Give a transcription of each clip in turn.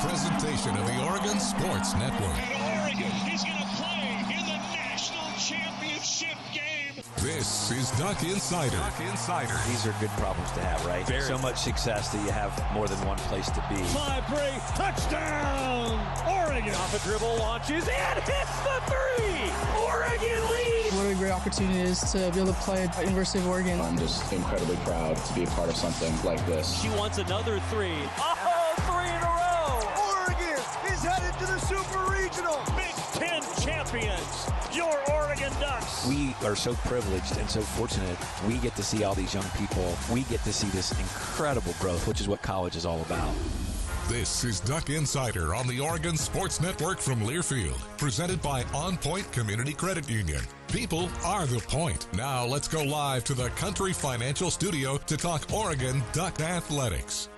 presentation of the Oregon Sports Network. And Oregon is going to play in the national championship game. This is Duck Insider. These are good problems to have, right? So much success that you have more than one place to be. 5-3, touchdown, Oregon. Off a dribble, launches, and hits the three. Oregon leads. What a great opportunity it is to be able to play at University of Oregon. I'm just incredibly proud to be a part of something like this. She wants another three. Oh, three in a row. Oregon is headed to the Super Regional. Big Ten champions, your Oregon Ducks. We are so privileged and so fortunate. We get to see all these young people. We get to see this incredible growth, which is what college is all about. This is Duck Insider on the Oregon Sports Network from Learfield, presented by OnPoint Community Credit Union. People are the point. Now let's go live to the Country Financial Studio to talk Oregon Duck Athletics.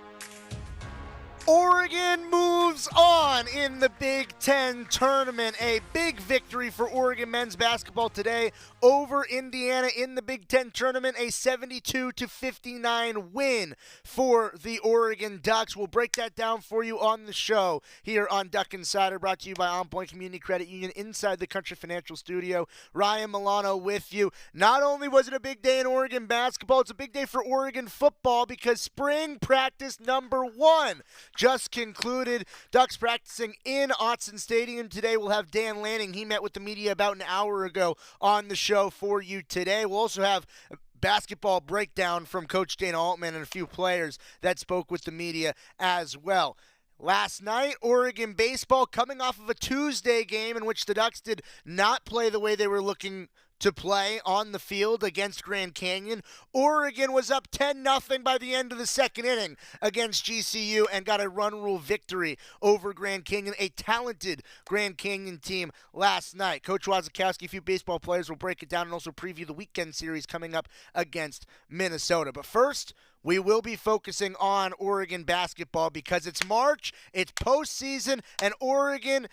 Oregon moves on in the Big Ten tournament. A big victory for Oregon men's basketball today over Indiana in the Big Ten tournament. A 72-59 win for the Oregon Ducks. We'll break that down for you on the show here on Duck Insider, brought to you by OnPoint Community Credit Union inside the Country Financial Studio. Ryan Milano with you. Not only was it a big day in Oregon basketball, it's a big day for Oregon football because spring practice number 1 just concluded. Ducks practicing in Autzen Stadium today. We'll have Dan Lanning. He met with the media about an hour ago on the show for you today. We'll also have a basketball breakdown from Coach Dana Altman and a few players that spoke with the media as well. Last night, Oregon baseball coming off of a Tuesday game in which the Ducks did not play the way they were looking to play on the field against Grand Canyon. Oregon was up 10-0 by the end of the second inning against GCU and got a run rule victory over Grand Canyon, a talented Grand Canyon team last night. Coach Wazakowski, a few baseball players will break it down and also preview the weekend series coming up against Minnesota. But first, we will be focusing on Oregon basketball because it's March, it's postseason, and Oregon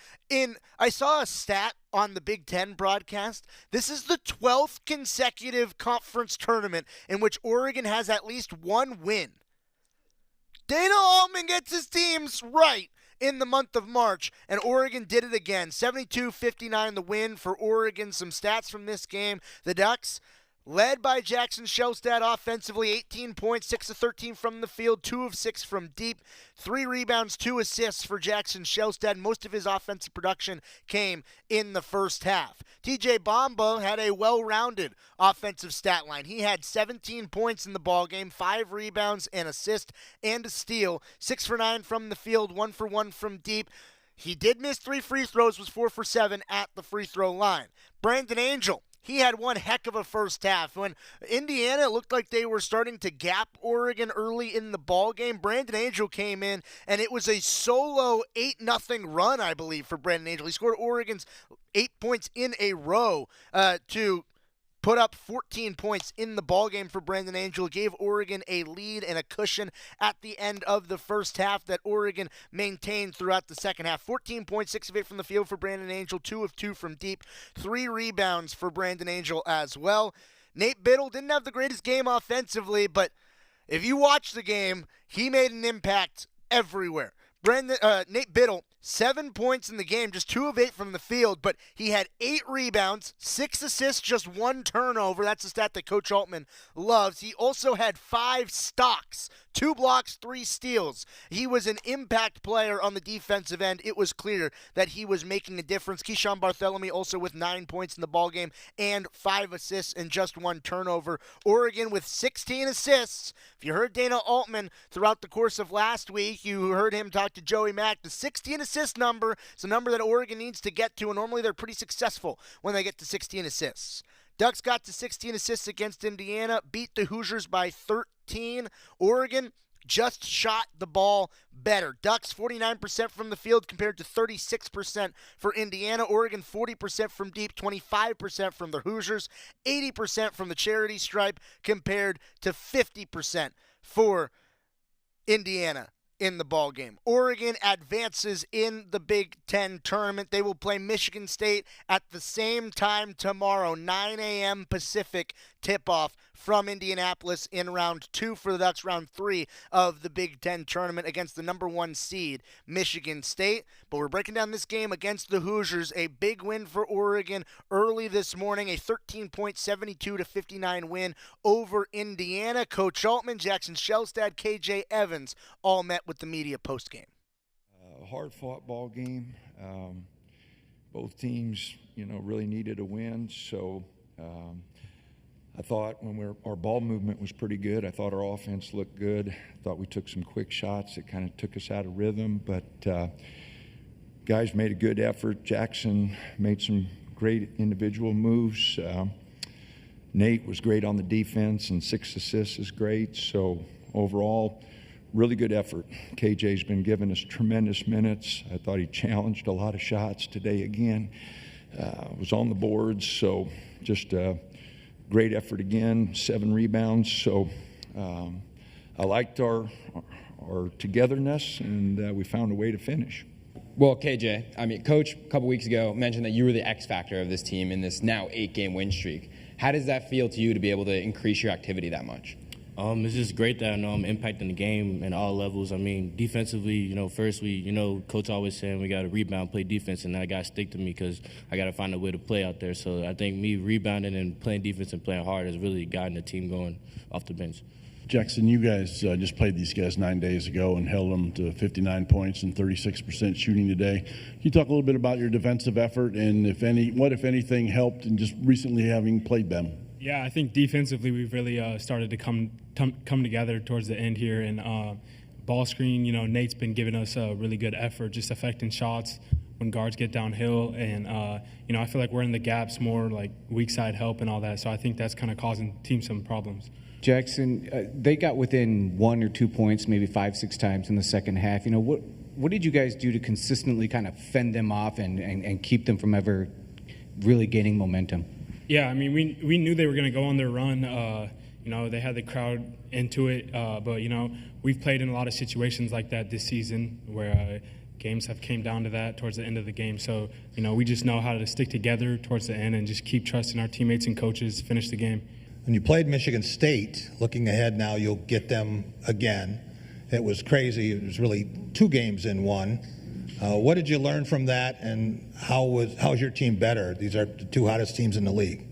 I saw a stat on the Big Ten broadcast. This is the 12th consecutive conference tournament in which Oregon has at least one win. Dana Altman gets his teams right in the month of March, and Oregon did it again. 72-59 the win for Oregon. Some stats from this game. The Ducks, led by Jackson Shellstad offensively, 18 points, 6 of 13 from the field, 2 of 6 from deep, 3 rebounds, 2 assists for Jackson Shellstad. Most of his offensive production came in the first half. TJ Bamba had a well-rounded offensive stat line. He had 17 points in the ballgame, 5 rebounds, an assist, and a steal, 6 for 9 from the field, 1 for 1 from deep. He did miss 3 free throws, was 4 for 7 at the free throw line. Brandon Angel, he had one heck of a first half. When Indiana looked like they were starting to gap Oregon early in the ball game, Brandon Angel came in, and it was a solo 8-0 run, I believe, for Brandon Angel. He scored Oregon's 8 points in a row to put up 14 points in the ballgame for Brandon Angel. Gave Oregon a lead and a cushion at the end of the first half that Oregon maintained throughout the second half. 14 points, 6 of 8 from the field for Brandon Angel, 2 of 2 from deep, 3 rebounds for Brandon Angel as well. Nate Biddle didn't have the greatest game offensively, but if you watch the game, he made an impact everywhere. Nate Biddle, 7 points in the game, just 2 of 8 from the field, but he had 8 rebounds, 6 assists, just 1 turnover. That's a stat that Coach Altman loves. He also had 5 stocks, 2 blocks, 3 steals. He was an impact player on the defensive end. It was clear that he was making a difference. Keyshawn Bartholomew also with 9 points in the ballgame and 5 assists and just 1 turnover. Oregon with 16 assists. If you heard Dana Altman throughout the course of last week, you heard him talk to Joey Mack. The 16 assist number is a number that Oregon needs to get to, and normally they're pretty successful when they get to 16 assists. Ducks got to 16 assists against Indiana, beat the Hoosiers by 13. Oregon just shot the ball better. Ducks 49% from the field compared to 36% for Indiana. Oregon 40% from deep, 25% from the Hoosiers, 80% from the charity stripe compared to 50% for Indiana. in the ball game. Oregon advances in the Big Ten tournament. They will play Michigan State at the same time tomorrow, 9 a.m. Pacific tip-off from Indianapolis in round 2 for the Ducks, round 3 of the Big Ten tournament against the number 1 seed, Michigan State. But we're breaking down this game against the Hoosiers. A big win for Oregon early this morning, a 13-point 72-59 win over Indiana. Coach Altman, Jackson Shellstad, KJ Evans all met with the media postgame. Hard-fought ball game. Both teams, really needed a win. So I thought when our ball movement was pretty good. I thought our offense looked good. I thought we took some quick shots that kind of took us out of rhythm. But guys made a good effort. Jackson made some great individual moves. Nate was great on the defense, and 6 assists is great. So overall, really good effort. KJ's been giving us tremendous minutes. I thought he challenged a lot of shots today again. Was on the boards, so just a great effort again, 7 rebounds. So I liked our togetherness, and we found a way to finish. Well, KJ, Coach a couple weeks ago mentioned that you were the X factor of this team in this now 8-game win streak. How does that feel to you to be able to increase your activity that much? It's just great that I know I'm impacting the game at all levels. Defensively, firstly, Coach always saying we got to rebound, play defense, and that got to stick to me because I got to find a way to play out there. So I think me rebounding and playing defense and playing hard has really gotten the team going off the bench. Jackson, you guys just played these guys 9 days ago and held them to 59 points and 36% shooting today. Can you talk a little bit about your defensive effort and what, if anything, helped in just recently having played them? Yeah, I think defensively we've really started to come together towards the end here. And ball screen, Nate's been giving us a really good effort, just affecting shots when guards get downhill. And, I feel like we're in the gaps more, like weak side help and all that. So I think that's kind of causing teams some problems. Jackson, they got within 1 or 2 points, maybe 5-6 times in the second half. What did you guys do to consistently kind of fend them off and keep them from ever really gaining momentum? Yeah, we knew they were going to go on their run. They had the crowd into it. But, we've played in a lot of situations like that this season where games have came down to that towards the end of the game. So, we just know how to stick together towards the end and just keep trusting our teammates and coaches, finish the game. When you played Michigan State, looking ahead now, you'll get them again. It was crazy. It was really 2 games in 1. What did you learn from that, and how's your team better? These are the 2 hottest teams in the league.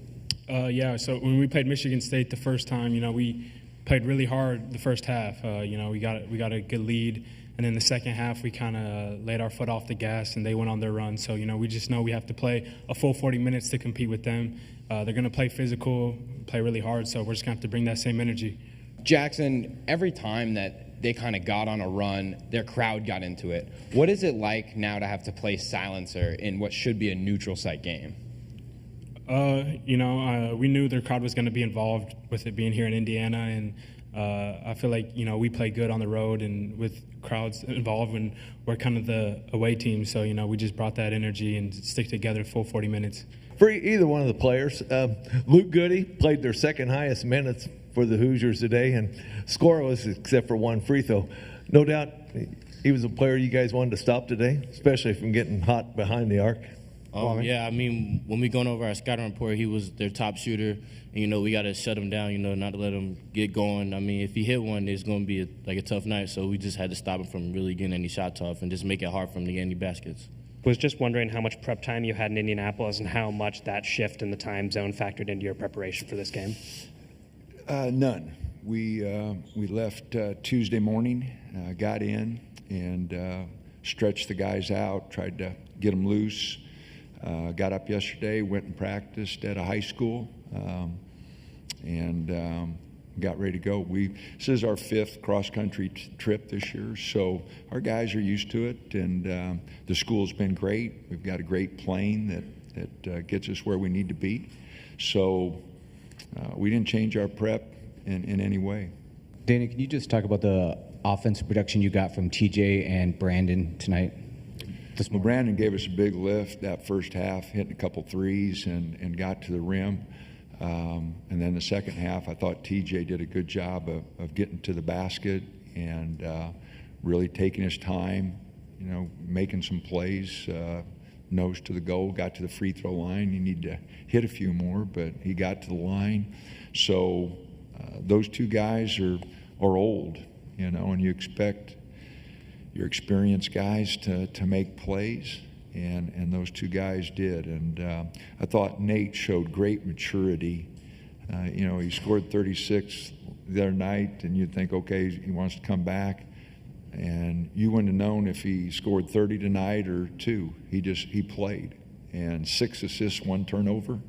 So when we played Michigan State the first time, we played really hard the first half. We got a good lead, and then the second half we kind of laid our foot off the gas, and they went on their run. So we just know we have to play a full 40 minutes to compete with them. They're going to play physical, play really hard, so we're just going to have to bring that same energy. Jackson, every time that they kind of got on a run, their crowd got into it. What is it like now to have to play silencer in what should be a neutral site game? We knew their crowd was going to be involved with it being here in Indiana, and I feel like, we play good on the road and with crowds involved when we're kind of the away team. So, we just brought that energy and stick together full 40 minutes. For either one of the players, Luke Goody played their second highest minutes for the Hoosiers today, and scoreless except for 1 free throw. No doubt he was a player you guys wanted to stop today, especially from getting hot behind the arc. When we going over our scouting report, he was their top shooter. And, we got to shut him down, not to let him get going. If he hit one, it's going to be a tough night. So we just had to stop him from really getting any shots off and just make it hard for him to get any baskets. Was just wondering how much prep time you had in Indianapolis and how much that shift in the time zone factored into your preparation for this game. None. We left Tuesday morning, got in and stretched the guys out, tried to get them loose. Got up yesterday, went and practiced at a high school, and got ready to go. This is our 5th cross-country trip this year, so our guys are used to it, and the school's been great. We've got a great plane that gets us where we need to be. So we didn't change our prep in any way. Danny, can you just talk about the offensive production you got from TJ and Brandon tonight? Well, Brandon gave us a big lift that first half, hitting a couple threes and got to the rim. And then the second half, I thought TJ did a good job of getting to the basket and really taking his time, making some plays, nose to the goal, got to the free throw line. You need to hit a few more, but he got to the line. So those two guys are old, and you expect your experienced guys to make plays, and those two guys did. And I thought Nate showed great maturity. He scored 36 the other night, and you'd think, okay, he wants to come back. And you wouldn't have known if he scored 30 tonight or 2. He played. And 6 assists, 1 turnover.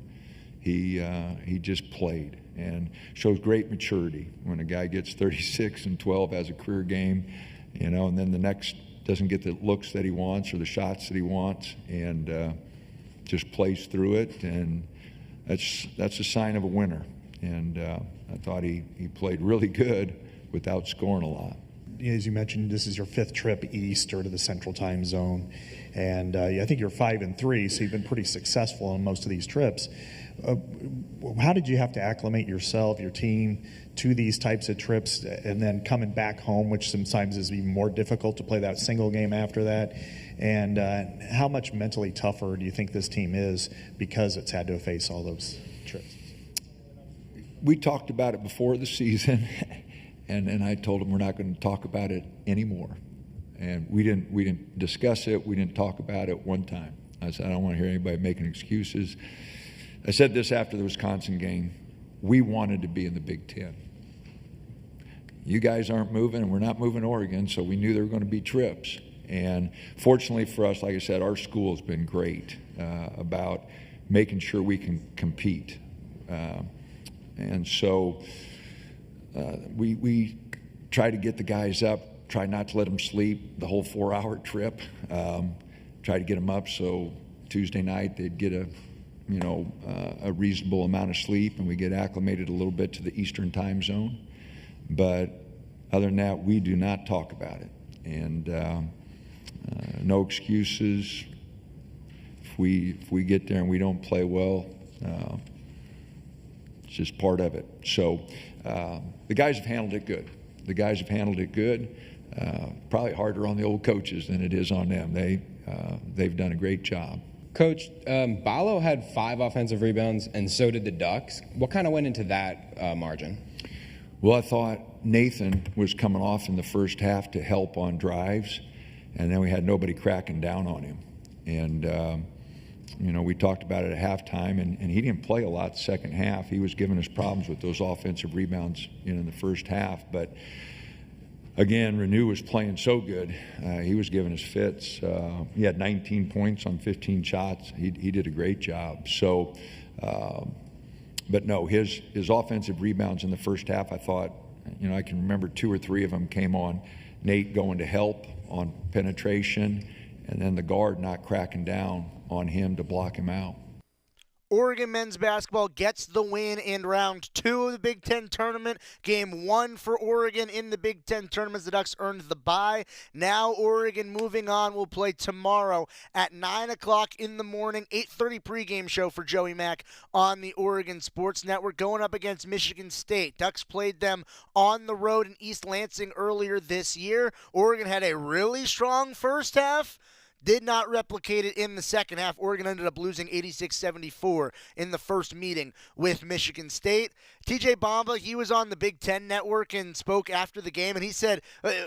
He just played and shows great maturity when a guy gets 36 and 12 as a career game, and then the next doesn't get the looks that he wants or the shots that he wants, and just plays through it. And that's a sign of a winner. And I thought he played really good without scoring a lot. As you mentioned, this is your 5th trip east or to the Central Time Zone, and I think you're 5-3, so you've been pretty successful on most of these trips. How did you have to acclimate yourself, your team, to these types of trips, and then coming back home, which sometimes is even more difficult to play that single game after that? And how much mentally tougher do you think this team is because it's had to face all those trips? We talked about it before the season. And I told him we're not going to talk about it anymore. And we didn't discuss it. We didn't talk about it one time. I said, I don't want to hear anybody making excuses. I said this after the Wisconsin game. We wanted to be in the Big Ten. You guys aren't moving, and we're not moving Oregon, so we knew there were going to be trips. And fortunately for us, like I said, our school has been great about making sure we can compete. And so we try to get the guys up, try not to let them sleep the whole 4-hour trip, try to get them up so Tuesday night they'd get a reasonable amount of sleep, and we get acclimated a little bit to the Eastern Time Zone. But other than that, we do not talk about it. And no excuses. If we get there and we don't play well, it's just part of it. So the guys have handled it good. Probably harder on the old coaches than it is on them. They've done a great job. Coach, Ballo had 5 offensive rebounds, and so did the Ducks. What kind of went into that margin? Well, I thought Nathan was coming off in the first half to help on drives, and then we had nobody cracking down on him. And we talked about it at halftime, and he didn't play a lot second half. He was giving us problems with those offensive rebounds in the first half. But again, Renew was playing so good. He was giving us fits. He had 19 points on 15 shots. He did a great job. So, but no, his offensive rebounds in the first half, I thought, I can remember 2 or 3 of them came on Nate going to help on penetration, and then the guard not cracking down on him to block him out. Oregon men's basketball gets the win in round 2 of the Big Ten tournament. Game 1 for Oregon in the Big Ten tournament. The Ducks earned the bye. Now Oregon moving on will play tomorrow at 9 o'clock in the morning, 8:30 pregame show for Joey Mack on the Oregon Sports Network, going up against Michigan State. Ducks played them on the road in East Lansing earlier this year. Oregon had a really strong first half. Did not replicate it in the second half. Oregon ended up losing 86-74 in the first meeting with Michigan State. TJ Bamba, he was on the Big Ten Network and spoke after the game, and he said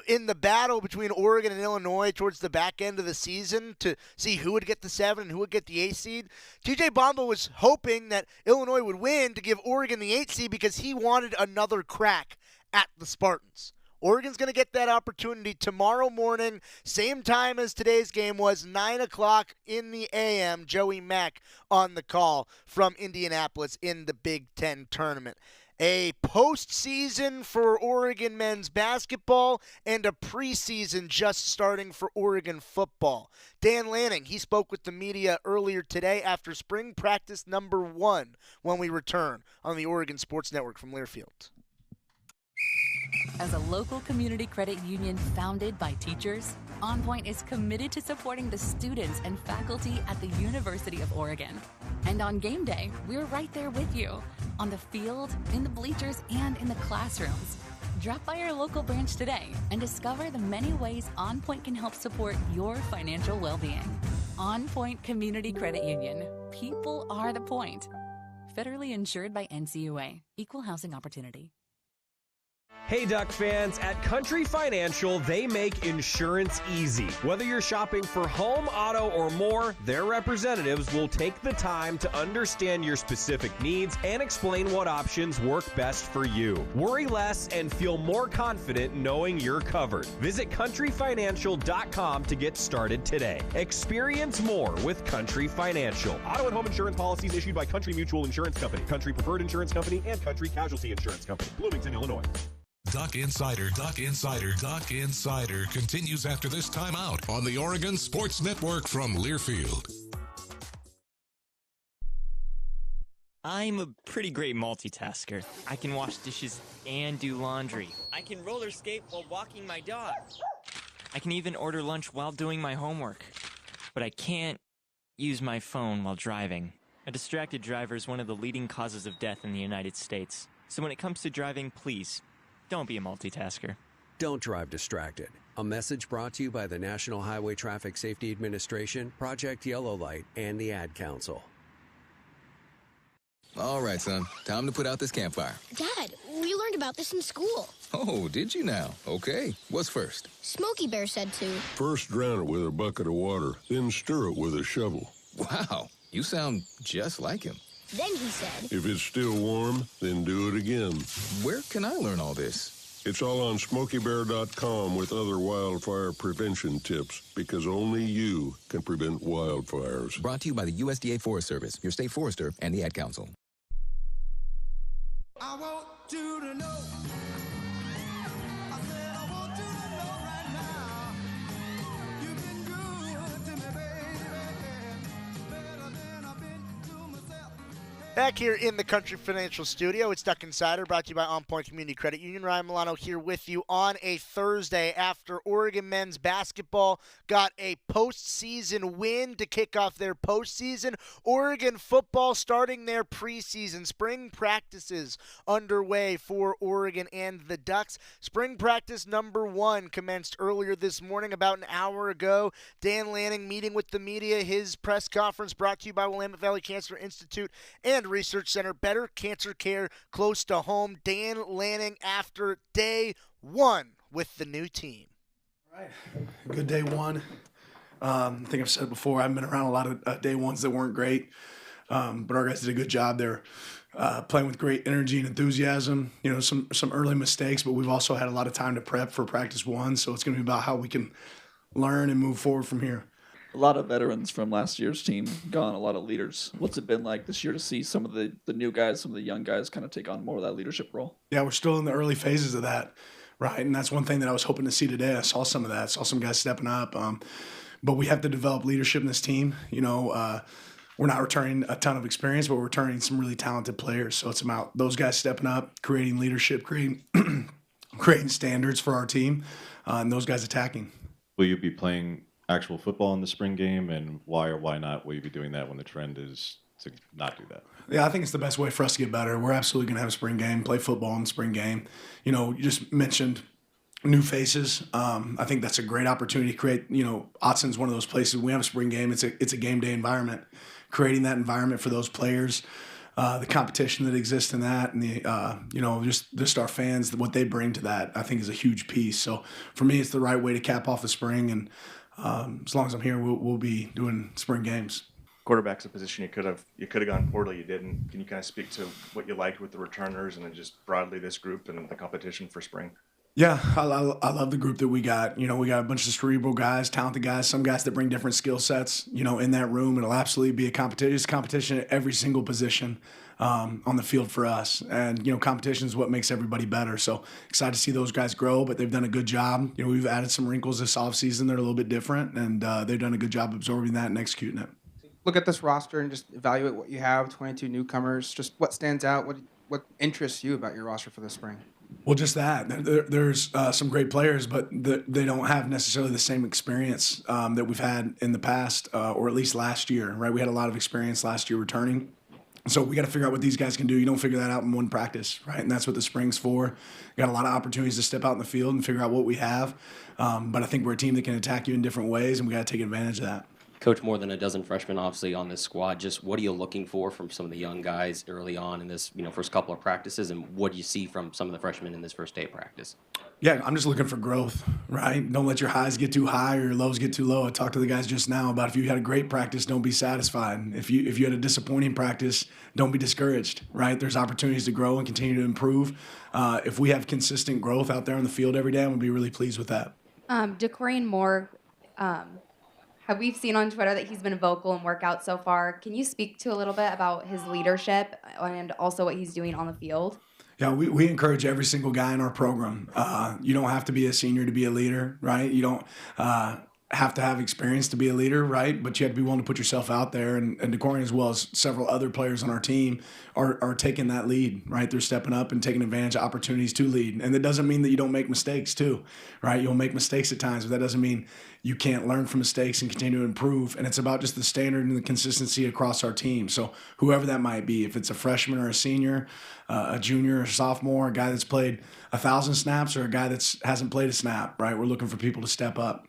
in the battle between Oregon and Illinois towards the back end of the season to see who would get the 7 and who would get the 8 seed, TJ Bamba was hoping that Illinois would win to give Oregon the 8 seed because he wanted another crack at the Spartans. Oregon's going to get that opportunity tomorrow morning, same time as today's game was, 9 o'clock in the a.m. Joey Mack on the call from Indianapolis in the Big Ten tournament. A postseason for Oregon men's basketball and a preseason just starting for Oregon football. Dan Lanning, he spoke with the media earlier today after spring practice number 1 when we return on the Oregon Sports Network from Learfield. As a local community credit union founded by teachers, OnPoint is committed to supporting the students and faculty at the University of Oregon. And on game day, we're right there with you, on the field, in the bleachers, and in the classrooms. Drop by our local branch today and discover the many ways OnPoint can help support your financial well-being. OnPoint Community Credit Union. People are the point. Federally insured by NCUA. Equal housing opportunity. Hey Duck fans, at Country Financial, they make insurance easy. Whether you're shopping for home, auto, or more, their representatives will take the time to understand your specific needs and explain what options work best for you. Worry less and feel more confident knowing you're covered. Visit countryfinancial.com to get started today. Experience more with Country Financial. Auto and home insurance policies issued by Country Mutual Insurance Company, Country Preferred Insurance Company, and Country Casualty Insurance Company, Bloomington, Illinois. Duck Insider continues after this timeout on the Oregon Sports Network from Learfield. I'm a pretty great multitasker. I can wash dishes and do laundry. I can roller skate while walking my dog. I can even order lunch while doing my homework. But I can't use my phone while driving. A distracted driver is one of the leading causes of death in the United States. So when it comes to driving, please, don't be a multitasker. Don't drive distracted. A message brought to you by the National Highway Traffic Safety Administration, Project Yellow Light, and the Ad Council. All right, son. Time to put out this campfire. Dad, we learned about this in school. Oh, did you now? Okay. What's first? Smokey Bear said to. First drown it with a bucket of water, then stir it with a shovel. Wow. You sound just like him. Then he said, if it's still warm, then do it again. Where can I learn all this? It's all on SmokeyBear.com with other wildfire prevention tips, because only you can prevent wildfires. Brought to you by the USDA Forest Service, your state forester, and the Ad Council. I want you to know. I said I want you to know right now. You've been good to me, baby. Better than I've been to myself. Back here in the Country Financial Studio, it's Duck Insider, brought to you by OnPoint Community Credit Union. Ryan Milano here with you on a Thursday after Oregon men's basketball got a postseason win to kick off their postseason. Oregon football starting their preseason. Spring practices underway for Oregon and the Ducks. Spring practice number 1 commenced earlier this morning, about an hour ago. Dan Lanning meeting with the media. His press conference brought to you by Willamette Valley Cancer Institute and Research Center. Better cancer care close to home. Dan Lanning after day 1 with the new team. All right. Good day 1. I think I've said it before, I've been around a lot of day 1s that weren't great, but our guys did a good job. They're playing with great energy and enthusiasm. You know, some early mistakes, but we've also had a lot of time to prep for practice 1, so it's going to be about how we can learn and move forward from here. A lot of veterans from last year's team gone, a lot of leaders. What's it been like this year to see some of the new guys, some of the young guys kind of take on more of that leadership role? Yeah, we're still in the early phases of that, right? And that's one thing that I was hoping to see today. I saw some of that. I saw some guys stepping up. But we have to develop leadership in this team. You know, we're not returning a ton of experience, but we're returning some really talented players. So it's about those guys stepping up, creating leadership, creating standards for our team, and those guys attacking. Will you be playing actual football in the spring game, and why or why not will you be doing that when the trend is to not do that? Yeah, I think it's the best way for us to get better. We're absolutely going to have a spring game, play football in the spring game. You know, you just mentioned new faces. I think that's a great opportunity to create, you know, Otson's one of those places. We have a spring game. It's a game day environment. Creating that environment for those players, the competition that exists in that, and the you know, just our fans, what they bring to that, I think is a huge piece. So for me, it's the right way to cap off the spring, and as long as I'm here, we'll be doing spring games. Quarterback's a position you could have gone portal, you didn't. Can you kind of speak to what you liked with the returners and then just broadly this group and the competition for spring? Yeah, I love the group that we got. You know, we got a bunch of cerebral guys, talented guys, some guys that bring different skill sets, you know, in that room. It'll absolutely be a competition. It's competition at every single position on the field for us. And, you know, competition is what makes everybody better. So excited to see those guys grow, but they've done a good job. You know, we've added some wrinkles this offseason that are a little bit different, and they've done a good job absorbing that and executing it. Look at this roster and just evaluate what you have, 22 newcomers. Just what stands out, what interests you about your roster for this spring? Well, just that. There's some great players, but they don't have necessarily the same experience that we've had in the past, or at least last year, right? We had a lot of experience last year returning. So we got to figure out what these guys can do. You don't figure that out in one practice, right? And that's what the spring's for. Got a lot of opportunities to step out in the field and figure out what we have. But I think we're a team that can attack you in different ways, and we got to take advantage of that. Coach, more than a dozen freshmen obviously on this squad. Just what are you looking for from some of the young guys early on in this, first couple of practices, and what do you see from some of the freshmen in this first day of practice? Yeah, I'm just looking for growth, right? Don't let your highs get too high or your lows get too low. I talked to the guys just now about if you had a great practice, don't be satisfied. If you had a disappointing practice, don't be discouraged, right? There's opportunities to grow and continue to improve. If we have consistent growth out there on the field every day, I'm going to be really pleased with that. DeCorian Moore, we've seen on Twitter that he's been vocal in workouts so far. Can you speak to a little bit about his leadership and also what he's doing on the field? Yeah, we encourage every single guy in our program. You don't have to be a senior to be a leader, right? You don't have to have experience to be a leader, right? But you have to be willing to put yourself out there. And DeCorian, as well as several other players on our team, are taking that lead, right? They're stepping up and taking advantage of opportunities to lead. And that doesn't mean that you don't make mistakes too, right? You'll make mistakes at times, but that doesn't mean you can't learn from mistakes and continue to improve. And it's about just the standard and the consistency across our team. So whoever that might be, if it's a freshman or a senior, a junior or sophomore, a guy that's played 1,000 snaps or a guy that hasn't played a snap, right? We're looking for people to step up.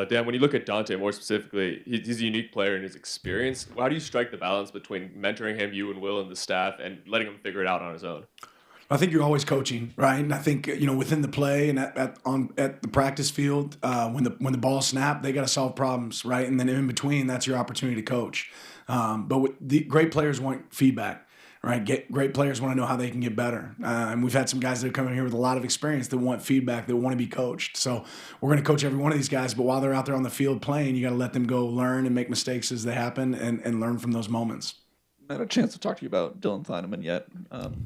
Dan, when you look at Dante more specifically, he's a unique player in his experience. How do you strike the balance between mentoring him, you and Will and the staff, and letting him figure it out on his own? I think you're always coaching, right? And I think within the play and at the practice field, when the ball snapped, they got to solve problems, right? And then in between, that's your opportunity to coach. But the great players want feedback. Right, great players want to know how they can get better, and we've had some guys that have come in here with a lot of experience that want feedback, that want to be coached. So we're going to coach every one of these guys, but while they're out there on the field playing, you got to let them go learn and make mistakes as they happen, and learn from those moments. I had a chance to talk to you about Dylan Thieneman yet.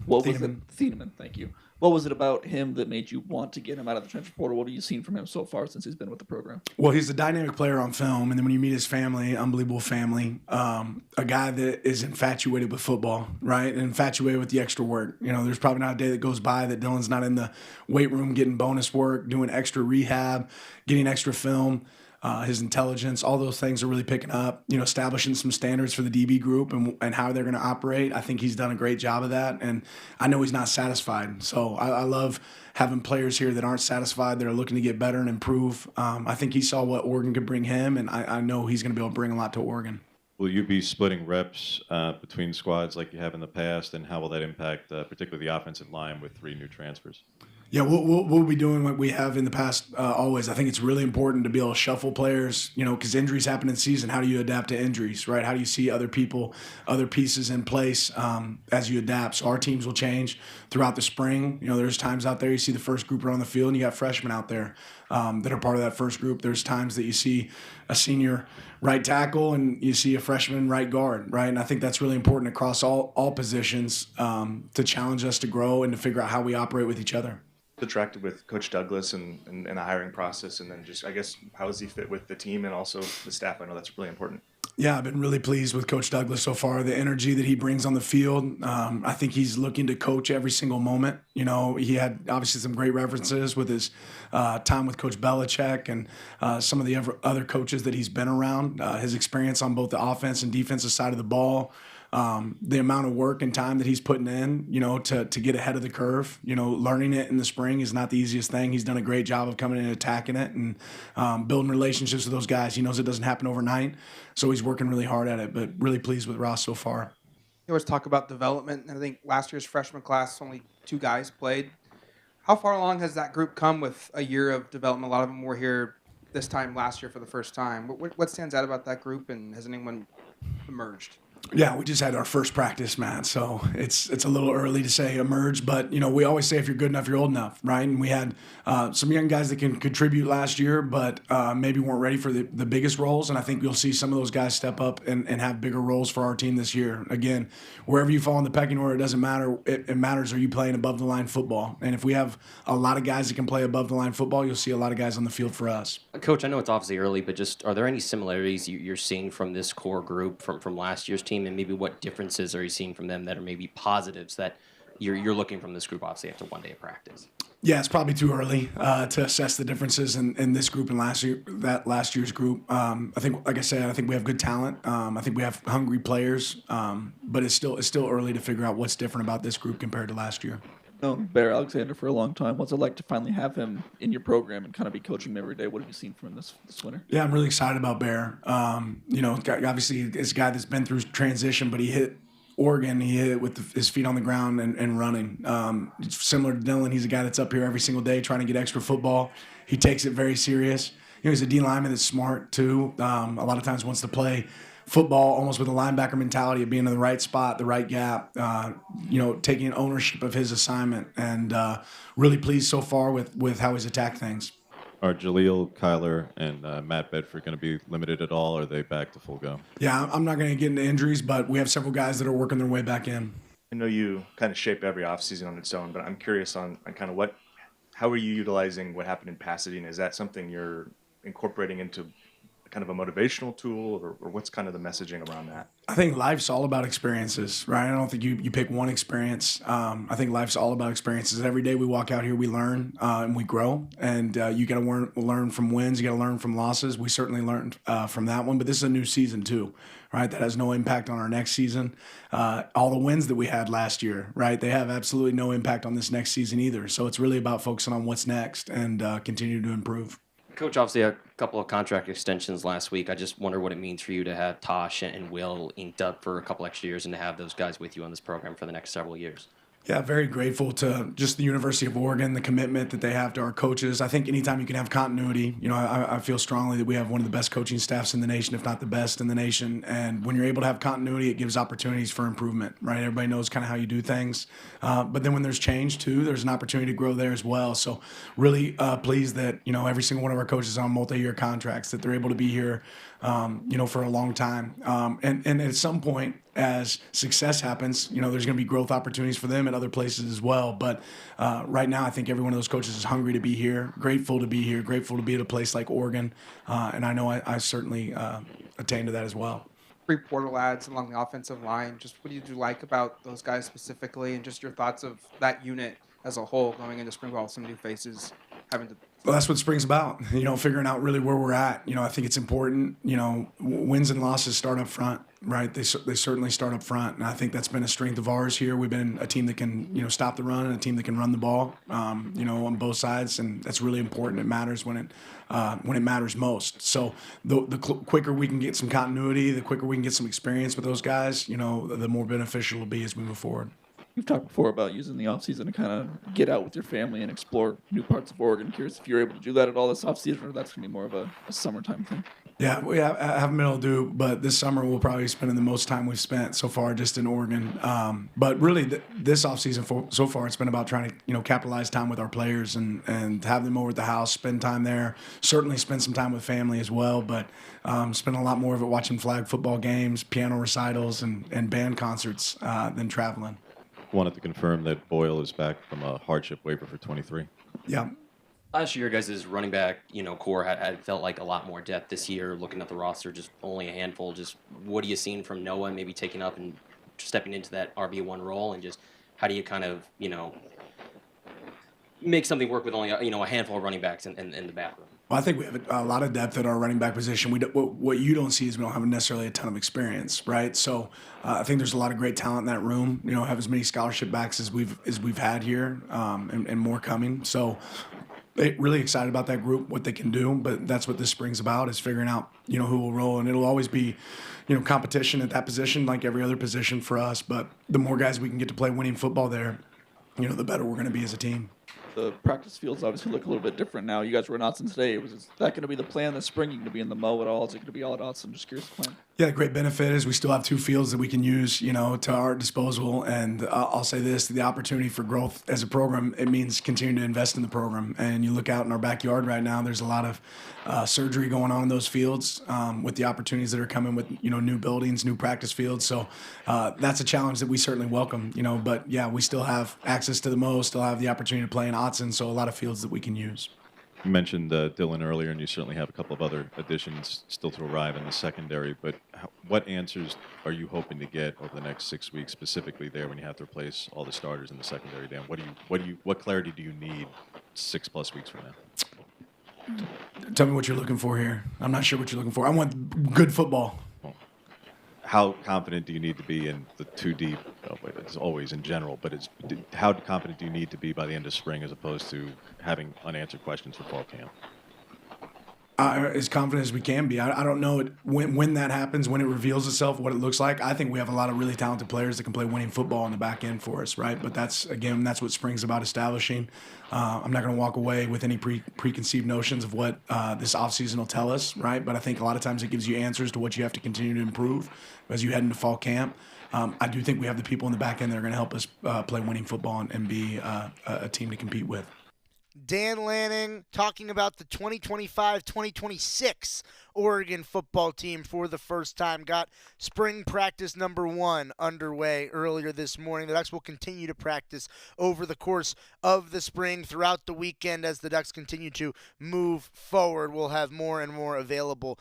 What was it? Thieneman, thank you. What was it about him that made you want to get him out of the transfer portal? What have you seen from him so far since he's been with the program? Well, he's a dynamic player on film, and then when you meet his family, unbelievable family. A guy that is infatuated with football, right, and infatuated with the extra work. There's probably not a day that goes by that Dylan's not in the weight room getting bonus work, doing extra rehab, getting extra film. His intelligence, all those things are really picking up, establishing some standards for the DB group and how they're going to operate. I think he's done a great job of that, and I know he's not satisfied. So I love having players here that aren't satisfied, that are looking to get better and improve. I think he saw what Oregon could bring him, and I know he's going to be able to bring a lot to Oregon. Will you be splitting reps between squads like you have in the past, and how will that impact particularly the offensive line with 3 new transfers? Yeah, we'll be doing what we have in the past always. I think it's really important to be able to shuffle players, because injuries happen in season. How do you adapt to injuries, right? How do you see other people, other pieces in place as you adapt? So our teams will change throughout the spring. There's times out there you see the first group are on the field, and you got freshmen out there that are part of that first group. There's times that you see a senior right tackle and you see a freshman right guard, right? And I think that's really important across all positions to challenge us to grow and to figure out how we operate with each other. Attracted with Coach Douglas and the hiring process, and then just, I guess, how does he fit with the team and also the staff? I know that's really important. Yeah, I've been really pleased with Coach Douglas so far. The energy that he brings on the field, I think he's looking to coach every single moment. He had obviously some great references with his time with Coach Belichick and some of the other coaches that he's been around. His experience on both the offense and defensive side of the ball. The amount of work and time that he's putting in, to get ahead of the curve, learning it in the spring is not the easiest thing. He's done a great job of coming in and attacking it and building relationships with those guys. He knows it doesn't happen overnight, so he's working really hard at it, but really pleased with Ross so far. You always talk about development, and I think last year's freshman class, only 2 guys played. How far along has that group come with a year of development? A lot of them were here this time last year for the first time. What stands out about that group, and has anyone emerged? Yeah, we just had our first practice, Matt, so it's a little early to say emerge, but we always say if you're good enough, you're old enough, right? And we had some young guys that can contribute last year, but maybe weren't ready for the biggest roles, and I think you'll see some of those guys step up and have bigger roles for our team this year. Again, wherever you fall in the pecking order, it doesn't matter. It matters, are you playing above the line football? And if we have a lot of guys that can play above the line football, you'll see a lot of guys on the field for us. Coach, I know it's obviously early, but just are there any similarities you're seeing from this core group from last year's team, and maybe what differences are you seeing from them that are maybe positives that you're looking from this group obviously after 1 day of practice? Yeah, it's probably too early to assess the differences in this group and last year's group. I think, like I said, I think we have good talent. I think we have hungry players, but it's still early to figure out what's different about this group compared to last year. Known Bear Alexander for a long time. What's it like to finally have him in your program and kind of be coaching him every day? What have you seen from him this winter? Yeah, I'm really excited about Bear. Obviously, it's a guy that's been through transition, but he hit Oregon, he hit it with his feet on the ground and running. Similar to Dylan, he's a guy that's up here every single day trying to get extra football. He takes it very serious. He's a D lineman that's smart too. A lot of times wants to play football almost with a linebacker mentality of being in the right spot, the right gap, taking ownership of his assignment, and really pleased so far with how he's attacked things. Are Jaleel, Kyler, and Matt Bedford going to be limited at all, or are they back to full go? Yeah, I'm not going to get into injuries, but we have several guys that are working their way back in. I know you kind of shape every offseason on its own, but I'm curious on kind of how are you utilizing what happened in Pasadena? Is that something you're incorporating into kind of a motivational tool, or what's kind of the messaging around that? I think life's all about experiences, right? I don't think you pick one experience. I think life's all about experiences. Every day we walk out here, we learn and we grow. And you got to learn from wins. You got to learn from losses. We certainly learned from that one. But this is a new season too, right? That has no impact on our next season. All the wins that we had last year, right? They have absolutely no impact on this next season either. So it's really about focusing on what's next and continue to improve. Coach, obviously a couple of contract extensions last week. I just wonder what it means for you to have Tosh and Will inked up for a couple extra years and to have those guys with you on this program for the next several years. Yeah, very grateful to just the University of Oregon, the commitment that they have to our coaches. I think anytime you can have continuity, I feel strongly that we have one of the best coaching staffs in the nation, if not the best in the nation. And when you're able to have continuity, it gives opportunities for improvement, right? Everybody knows kind of how you do things. But then when there's change, too, there's an opportunity to grow there as well. So really pleased that, every single one of our coaches is on multi-year contracts, that they're able to be here, for a long time. And at some point, as success happens, there's going to be growth opportunities for them at other places as well. But right now, I think every one of those coaches is hungry to be here, grateful to be here, grateful to be at a place like Oregon. And I know I certainly attain to that as well. 3 portal ads along the offensive line. Just what did you like about those guys specifically, and just your thoughts of that unit as a whole going into spring ball with some new faces having to. Well, that's what spring's about, figuring out really where we're at. I think it's important, wins and losses start up front, right? They certainly start up front, and I think that's been a strength of ours here. We've been a team that can, stop the run and a team that can run the ball, on both sides, and that's really important. It matters when it matters most. So the quicker we can get some continuity, the quicker we can get some experience with those guys, the more beneficial it'll be as we move forward. You've talked before about using the offseason to kind of get out with your family and explore new parts of Oregon. Curious if you're able to do that at all this offseason, or that's going to be more of a summertime thing. Yeah, we haven't been able to do, but this summer we'll probably be spending the most time we've spent so far just in Oregon. But really, this offseason so far, it's been about trying to capitalize time with our players and have them over at the house, spend time there. Certainly spend some time with family as well, but spend a lot more of it watching flag football games, piano recitals, and band concerts than traveling. Wanted to confirm that Boyle is back from a hardship waiver for 23. Yeah. Last year, guys' running back, core had felt like a lot more depth this year. Looking at the roster, just only a handful. Just what are you seeing from Noah, maybe taking up and stepping into that RB1 role, and just how do you kind of make something work with only a handful of running backs in the backroom? Well, I think we have a lot of depth at our running back position. What you don't see is we don't have necessarily a ton of experience, right? So I think there's a lot of great talent in that room. Have as many scholarship backs as we've had here, and more coming. So really excited about that group, what they can do. But that's what this spring's about, is figuring out who will roll, and it'll always be competition at that position like every other position for us. But the more guys we can get to play winning football there, the better we're going to be as a team. The practice fields obviously look a little bit different now. You guys were in Autzen today. Is that going to be the plan this spring? You going to be in the Mo at all? Is it going to be all at Autzen? Just curious the plan. Yeah, the great benefit is we still have 2 fields that we can use, to our disposal. And I'll say this, the opportunity for growth as a program, it means continuing to invest in the program. And you look out in our backyard right now, there's a lot of surgery going on in those fields with the opportunities that are coming with, new buildings, new practice fields. So that's a challenge that we certainly welcome, But, yeah, we still have access to the Mo, still have the opportunity to play in Autzen, so a lot of fields that we can use. You mentioned Dylan earlier, and you certainly have a couple of other additions still to arrive in the secondary. But what answers are you hoping to get over the next 6 weeks, specifically there when you have to replace all the starters in the secondary? Dan, what clarity do you need 6+ weeks from now? Tell me what you're looking for here. I'm not sure what you're looking for. I want good football. How confident do you need to be in the 2 deep? It's always in general, but how confident do you need to be by the end of spring as opposed to having unanswered questions for fall camp? As confident as we can be. I don't know when that happens, when it reveals itself, what it looks like. I think we have a lot of really talented players that can play winning football on the back end for us, right? But that's what spring's about establishing. I'm not going to walk away with any preconceived notions of what this offseason will tell us, right? But I think a lot of times it gives you answers to what you have to continue to improve as you head into fall camp. I do think we have the people in the back end that are going to help us play winning football and be a team to compete with. Dan Lanning talking about the 2025-2026 Oregon football team for the first time. Got spring practice number 1 underway earlier this morning. The Ducks will continue to practice over the course of the spring throughout the weekend as the Ducks continue to move forward. We'll have more and more available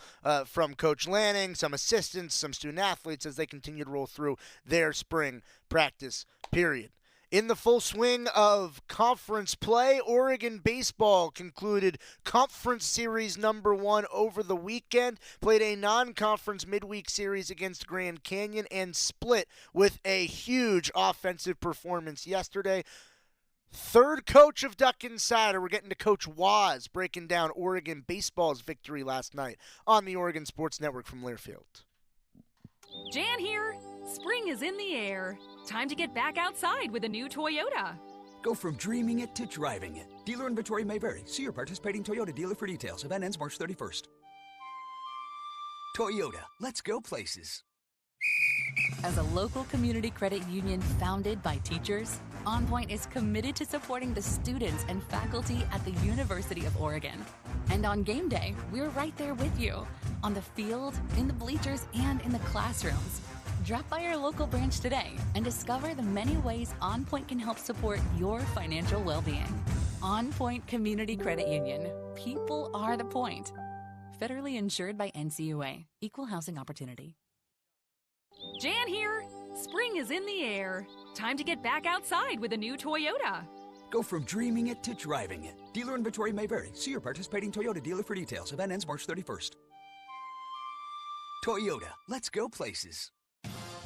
from Coach Lanning, some assistants, some student athletes as they continue to roll through their spring practice period. In the full swing of conference play, Oregon baseball concluded conference series number 1 over the weekend, played a non-conference midweek series against Grand Canyon, and split with a huge offensive performance yesterday. Third coach of Duck Insider, we're getting to Coach Waz breaking down Oregon baseball's victory last night on the Oregon Sports Network from Learfield. Jan here. Spring is in the air. Time to get back outside with a new Toyota. Go from dreaming it to driving it. Dealer inventory may vary. See your participating Toyota dealer for details. Event ends March 31st. Toyota, let's go places. As a local community credit union founded by teachers, OnPoint is committed to supporting the students and faculty at the University of Oregon. And on game day, we're right there with you, on the field, in the bleachers, and in the classrooms. Drop by our local branch today and discover the many ways OnPoint can help support your financial well-being. OnPoint Community Credit Union. People are the point. Federally insured by NCUA. Equal housing opportunity. Jan here. Spring is in the air. Time to get back outside with a new Toyota. Go from dreaming it to driving it. Dealer inventory may vary. See your participating Toyota dealer for details. Event ends March 31st. Toyota, let's go places.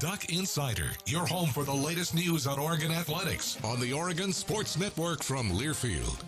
Duck Insider, your home for the latest news on Oregon athletics on the Oregon Sports Network from Learfield.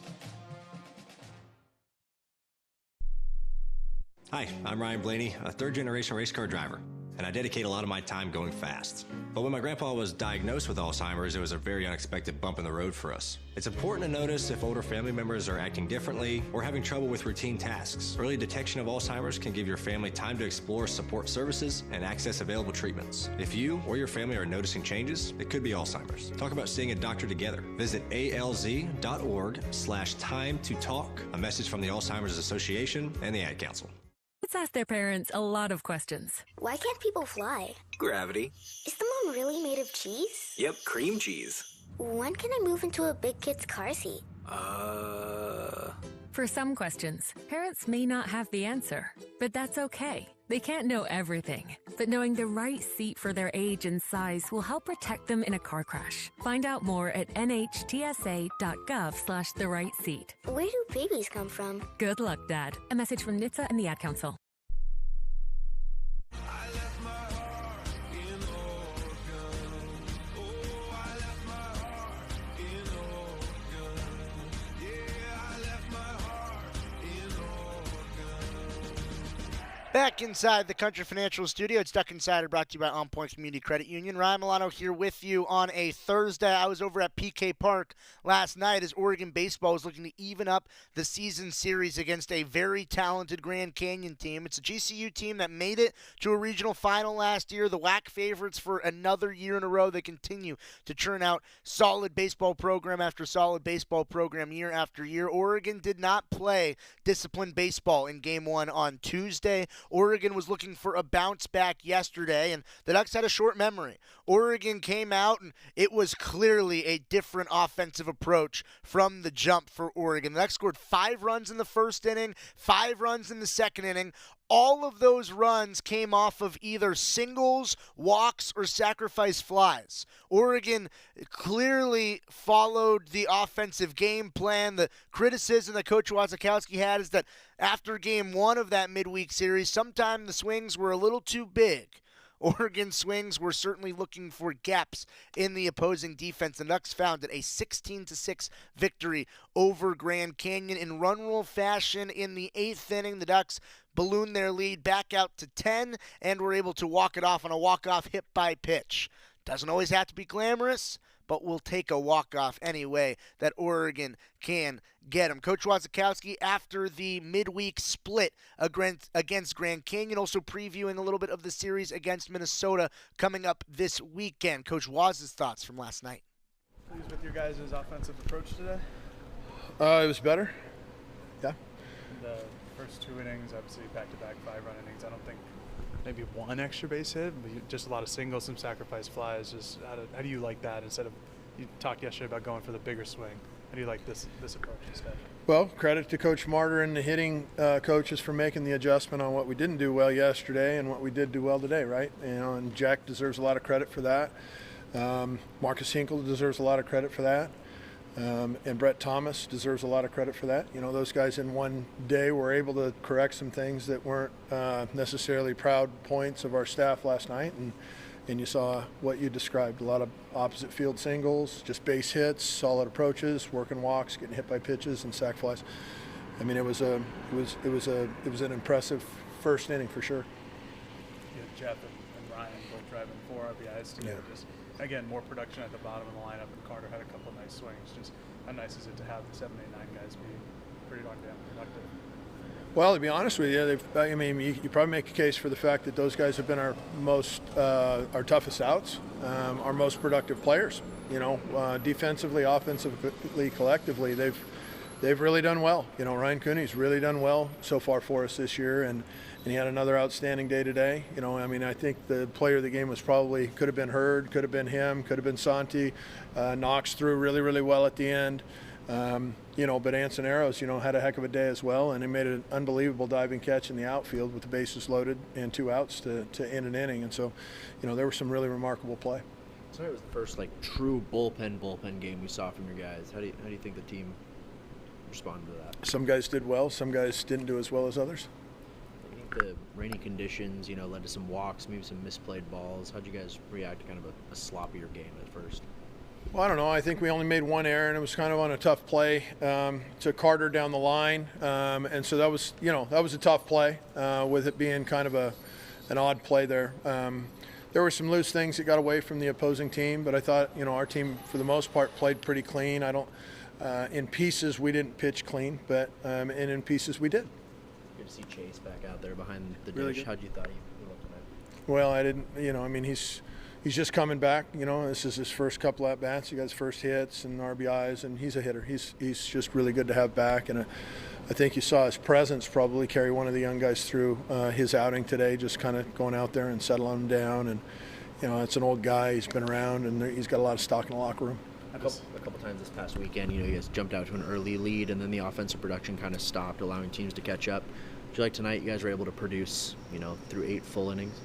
Hi, I'm Ryan Blaney, a third-generation race car driver, and I dedicate a lot of my time going fast. But when my grandpa was diagnosed with Alzheimer's, it was a very unexpected bump in the road for us. It's important to notice if older family members are acting differently or having trouble with routine tasks. Early detection of Alzheimer's can give your family time to explore support services and access available treatments. If you or your family are noticing changes, it could be Alzheimer's. Talk about seeing a doctor together. Visit alz.org/time-to-talk. A message from the Alzheimer's Association and the Ad Council. Let's ask their parents a lot of questions. Why can't people fly? Gravity. Is the moon really made of cheese? Yep, cream cheese. When can I move into a big kid's car seat? For some questions, parents may not have the answer, but that's okay. They can't know everything, but knowing the right seat for their age and size will help protect them in a car crash. Find out more at nhtsa.gov/the-right-seat. Where do babies come from? Good luck, Dad. A message from NHTSA and the Ad Council. Back inside the Country Financial Studio, it's Duck Insider brought to you by OnPoint Community Credit Union. Ryan Milano here with you on a Thursday. I was over at PK Park last night as Oregon baseball was looking to even up the season series against a very talented Grand Canyon team. It's a GCU team that made it to a regional final last year. The WAC favorites for another year in a row. They continue to churn out solid baseball program after solid baseball program year after year. Oregon did not play disciplined baseball in Game 1 on Tuesday. Oregon was looking for a bounce back yesterday, and the Ducks had a short memory. Oregon came out, and it was clearly a different offensive approach from the jump for Oregon. The Ducks scored 5 runs in the first inning, 5 runs in the second inning. All of those runs came off of either singles, walks, or sacrifice flies. Oregon clearly followed the offensive game plan. The criticism that Coach Wazakowski had is that after game 1 of that midweek series, sometimes the swings were a little too big. Oregon swings were certainly looking for gaps in the opposing defense. The Ducks found it, a 16-6 victory over Grand Canyon in run rule fashion. In the 8th inning, the Ducks ballooned their lead back out to 10 and were able to walk it off on a walk-off hit by pitch. Doesn't always have to be glamorous, but we'll take a walk-off anyway that Oregon can get him. Coach Wazakowski, after the midweek split against Grand Canyon, also previewing a little bit of the series against Minnesota coming up this weekend. Coach Waz's thoughts from last night. Pleased with your guys' offensive approach today? It was better. Yeah. The first 2 innings, obviously back-to-back 5-run innings. I don't think maybe 1 extra base hit, but just a lot of singles, some sacrifice flies. Just how do you like that instead of, you talked yesterday about going for the bigger swing. How do you like this approach instead? Well, credit to Coach Martyr and the hitting coaches for making the adjustment on what we didn't do well yesterday and what we did do well today, right? And Jack deserves a lot of credit for that. Marcus Hinkle deserves a lot of credit for that. And Brett Thomas deserves a lot of credit for that. Those guys in one day were able to correct some things that weren't necessarily proud points of our staff last night. And you saw what you described, a lot of opposite field singles, just base hits, solid approaches, working walks, getting hit by pitches and sac flies. I mean, it was an impressive first inning for sure. Jeff and Ryan both driving 4 RBIs today. Yeah. Just again, more production at the bottom of the lineup, and Carter had a couple of nice swings. Just how nice is it to have the 7, 8, 9 guys be pretty darn damn productive? Well, to be honest with you, you probably make a case for the fact that those guys have been our toughest outs, our most productive players. Defensively, offensively, collectively, they've really done well. Ryan Cooney's really done well so far for us this year, and he had another outstanding day today. I think the player of the game could have been Hurd, could have been him, could have been Santi. Knox threw really, really well at the end. But Anson Arrows, had a heck of a day as well, and he made an unbelievable diving catch in the outfield with the bases loaded and 2 outs to end an inning. And so, there was some really remarkable play. Tonight was the first true bullpen game we saw from your guys. How do you think the team responded to that? Some guys did well, some guys didn't do as well as others. I think the rainy conditions, led to some walks, maybe some misplayed balls. How'd you guys react to kind of a sloppier game at first? Well, I don't know. I think we only made 1 error, and it was kind of on a tough play to Carter down the line, and so that was a tough play with it being kind of an odd play there. There were some loose things that got away from the opposing team, but I thought our team for the most part played pretty clean. In pieces we didn't pitch clean, but and in pieces we did. Good to see Chase back out there behind the Really dish. good. How'd you thought he looked tonight? Well, I didn't. He's just coming back. This is his first couple at bats. He got his first hits and RBIs, and he's a hitter. He's just really good to have back, and I think you saw his presence probably carry one of the young guys through his outing today, just kind of going out there and settling him down. And it's an old guy. He's been around, and he's got a lot of stock in the locker room. A couple times this past weekend, you guys jumped out to an early lead, and then the offensive production kind of stopped, allowing teams to catch up. Do you like tonight you guys were able to produce, through 8 full innings?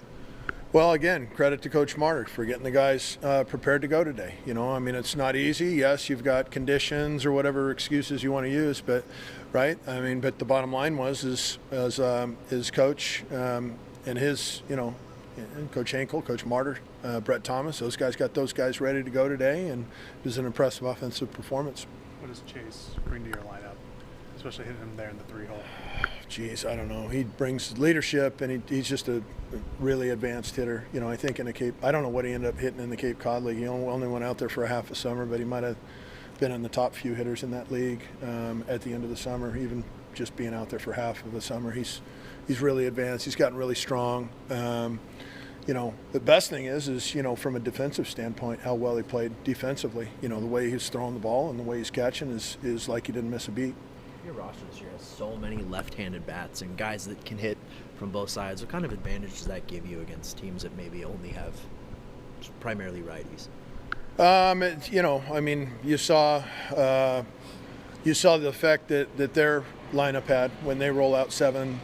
Well, again, credit to Coach Martyr for getting the guys prepared to go today. It's not easy. Yes, you've got conditions or whatever excuses you want to use, but right. But the bottom line was his coach and his, and Coach Hinkle, Coach Martyr, Brett Thomas. Those guys got those guys ready to go today, and it was an impressive offensive performance. What does Chase bring to your lineup, especially hitting him there in the 3-hole? Geez, I don't know. He brings leadership, and he's just a really advanced hitter. I think in the Cape, I don't know what he ended up hitting in the Cape Cod League. He only went out there for a half a summer, but he might have been in the top few hitters in that league at the end of the summer, even just being out there for half of the summer. He's really advanced. He's gotten really strong. The best thing is from a defensive standpoint, how well he played defensively. The way he's throwing the ball and the way he's catching is like he didn't miss a beat. Your roster this year has so many left-handed bats and guys that can hit from both sides. What kind of advantage does that give you against teams that maybe only have primarily righties? You saw the effect that their lineup had when they roll out 7,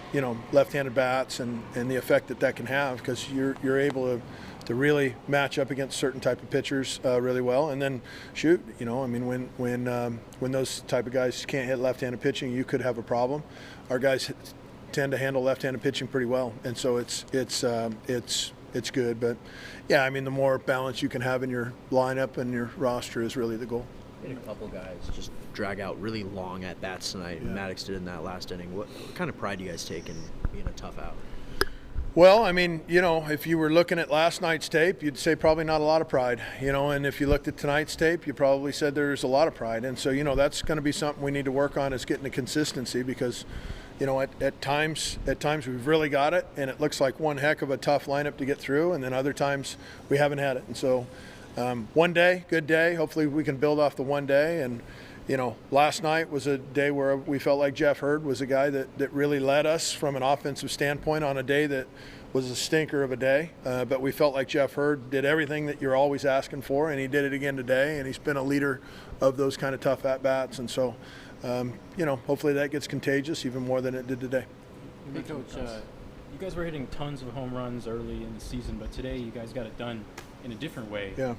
left-handed bats, and the effect that can have, because you're able to really match up against certain type of pitchers really well, and then shoot. When those type of guys can't hit left-handed pitching, you could have a problem. Our guys tend to handle left-handed pitching pretty well, and so it's good. But yeah, the more balance you can have in your lineup and your roster is really the goal. A couple guys just drag out really long at bats tonight. Yeah. Maddox did in that last inning. What kind of pride do you guys take in being a tough out? Well, if you were looking at last night's tape, you'd say probably not a lot of pride, and if you looked at tonight's tape, you probably said there's a lot of pride. And so, that's going to be something we need to work on, is getting the consistency, because, at times we've really got it, and it looks like one heck of a tough lineup to get through, and then other times we haven't had it. And so one day, good day, hopefully we can build off the one day. And last night was a day where we felt like Jeff Hurd was a guy that really led us from an offensive standpoint on a day that was a stinker of a day. But we felt like Jeff Hurd did everything that you're always asking for, and he did it again today, and he's been a leader of those kind of tough at-bats. And so, hopefully that gets contagious even more than it did today. Hey, Coach, you guys were hitting tons of home runs early in the season, but today you guys got it done in a different way. Yeah.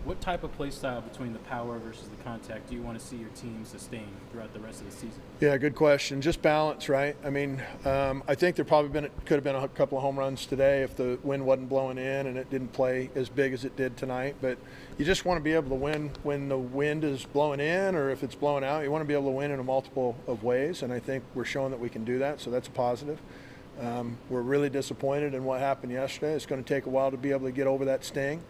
What type of play style between the power versus the contact do you want to see your team sustain throughout the rest of the season? Yeah, good question. Just balance, right? I think there probably could have been a couple of home runs today if the wind wasn't blowing in and it didn't play as big as it did tonight. But you just want to be able to win when the wind is blowing in, or if it's blowing out. You want to be able to win in a multiple of ways, and I think we're showing that we can do that, so that's a positive. We're really disappointed in what happened yesterday. It's going to take a while to be able to get over that sting,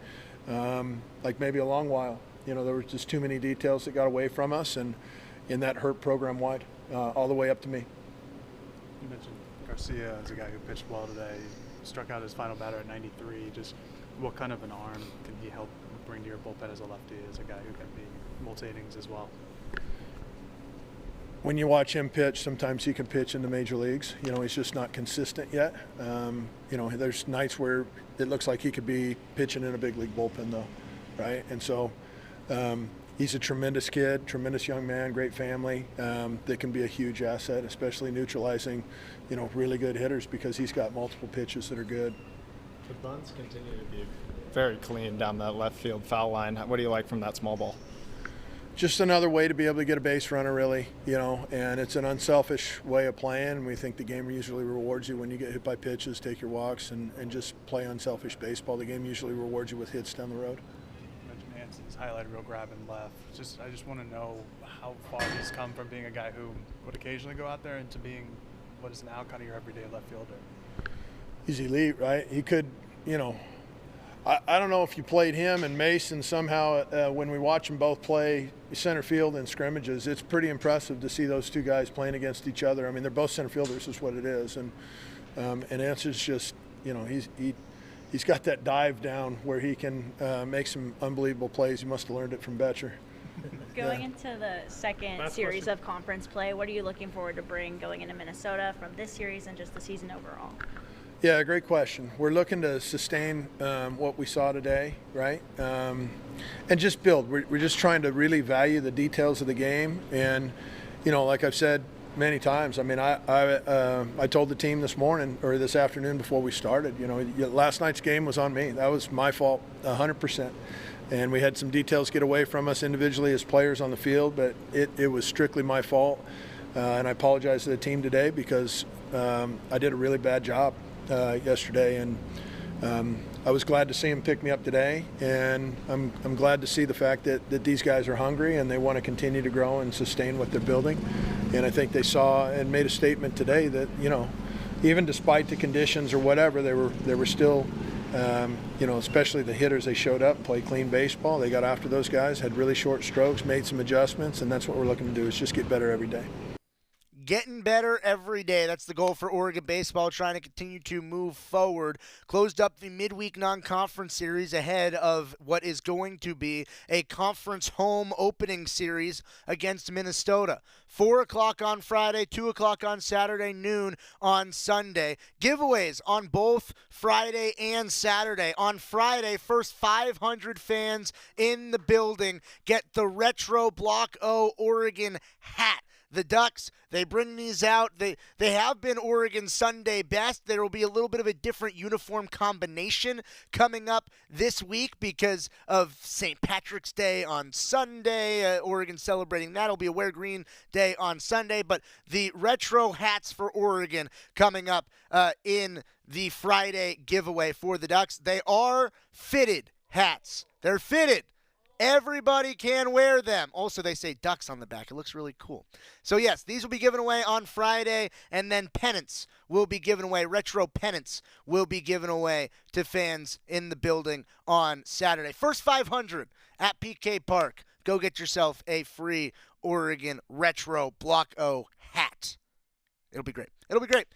like maybe a long while. There were just too many details that got away from us, and that hurt program-wide, all the way up to me. You mentioned Garcia as a guy who pitched well today. He struck out his final batter at 93. Just what kind of an arm can he help bring to your bullpen as a lefty, as a guy who can be multi-innings as well? When you watch him pitch, sometimes he can pitch in the major leagues. He's just not consistent yet. There's nights where it looks like he could be pitching in a big league bullpen, though, right? And so he's a tremendous kid, tremendous young man, great family. That can be a huge asset, especially neutralizing, really good hitters, because he's got multiple pitches that are good. The bunts continue to be very clean down that left field foul line. What do you like from that small ball? Just another way to be able to get a base runner, really, and it's an unselfish way of playing. We think the game usually rewards you when you get hit by pitches, take your walks, and just play unselfish baseball. The game usually rewards you with hits down the road. You mentioned Hanson's highlighted real grab and left. I just want to know how far he's come from being a guy who would occasionally go out there into being what is now kind of your everyday left fielder. He's elite, right? He could, I don't know if you played him and Mason somehow when we watch them both play center field in scrimmages. It's pretty impressive to see those two guys playing against each other. They're both center fielders, is what it is. And Answer's just, he's got that dive down where he can make some unbelievable plays. He must have learned it from Betcher. Going into the second series of conference play, what are you looking forward to bring going into Minnesota from this series and just the season overall? Yeah, great question. We're looking to sustain what we saw today, right? And just build. We're just trying to really value the details of the game. And, like I've said many times, I told the team this morning or this afternoon before we started, last night's game was on me. That was my fault 100%. And we had some details get away from us individually as players on the field, but it was strictly my fault. And I apologize to the team today because I did a really bad job yesterday, and I was glad to see him pick me up today, and I'm glad to see the fact that these guys are hungry and they want to continue to grow and sustain what they're building. And I think they saw and made a statement today that even despite the conditions or whatever, they were still especially the hitters, they showed up and played clean baseball. They got after those guys, had really short strokes, made some adjustments, and that's what we're looking to do, is just get better every day. getting better every day. That's the goal for Oregon baseball, trying to continue to move forward. Closed up the midweek non-conference series ahead of what is going to be a conference home opening series against Minnesota. 4 o'clock on Friday, 2 o'clock on Saturday, noon on Sunday. Giveaways on both Friday and Saturday. On Friday, first 500 fans in the building get the Retro Block O Oregon hat. The Ducks, they bring these out. They have been Oregon's Sunday best. There will be a little bit of a different uniform combination coming up this week because of St. Patrick's Day on Sunday. Oregon celebrating that. It'll be a Wear Green Day on Sunday. But the retro hats for Oregon coming up in the Friday giveaway for the Ducks. They are fitted hats. They're fitted. Everybody can wear them. Also, they say Ducks on the back. It looks really cool. So, yes, these will be given away on Friday, and then pennants will be given away. Retro pennants will be given away to fans in the building on Saturday. First 500 at PK Park. Go get yourself a free Oregon Retro Block O hat. It'll be great. It'll be great.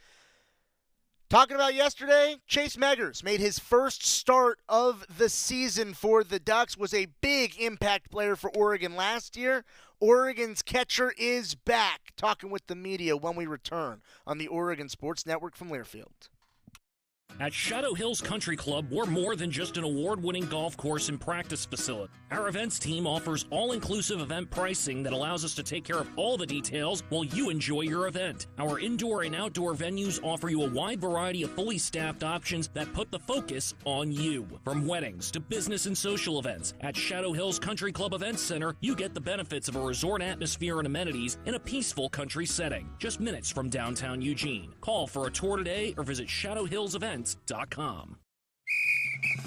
Talking about yesterday, Chase Meggers made his first start of the season for the Ducks, was a big impact player for Oregon last year. Oregon's catcher is back. Talking with the media when we return on the Oregon Sports Network from Learfield. At Shadow Hills Country Club, we're more than just an award-winning golf course and practice facility. Our events team offers all-inclusive event pricing that allows us to take care of all the details while you enjoy your event. Our indoor and outdoor venues offer you a wide variety of fully staffed options that put the focus on you. From weddings to business and social events, at Shadow Hills Country Club Events Center, you get the benefits of a resort atmosphere and amenities in a peaceful country setting, just minutes from downtown Eugene. Call for a tour today or visit shadowhillsevents.com.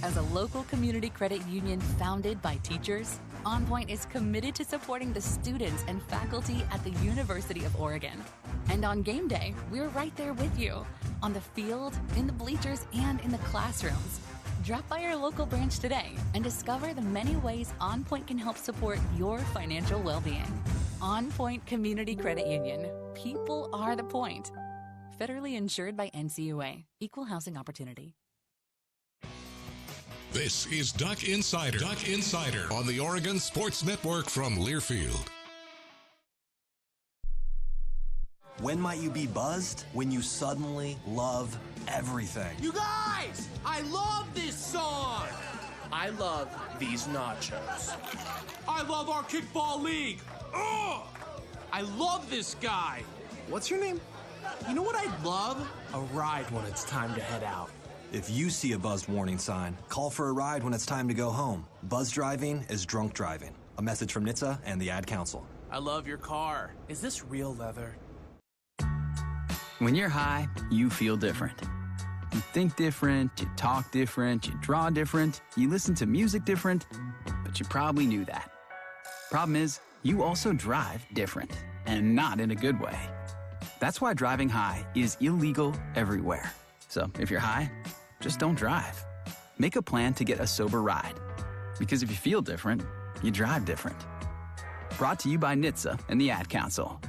As a local community credit union founded by teachers, OnPoint is committed to supporting the students and faculty at the University of Oregon. And on game day, we're right there with you, on the field, in the bleachers, and in the classrooms. Drop by our local branch today and discover the many ways OnPoint can help support your financial well-being. OnPoint Community Credit Union. People are the point. Federally insured by NCUA. Equal housing opportunity. This is Duck Insider. Duck Insider on the Oregon Sports Network from Learfield. When might you be buzzed? When you suddenly love everything. You guys, I love this song. I love these nachos. I love our kickball league. Ugh! I love this guy. What's your name? You know what I'd love? A ride when it's time to head out. If you see a buzzed warning sign, call for a ride when it's time to go home. Buzz driving is drunk driving. A message from NHTSA and the Ad Council. I love your car. Is this real leather? When you're high, you feel different. You think different, you talk different, you draw different, you listen to music different, but you probably knew that. Problem is, you also drive different, and not in a good way. That's why driving high is illegal everywhere. So if you're high, just don't drive. Make a plan to get a sober ride. Because if you feel different, you drive different. Brought to you by NHTSA and the Ad Council.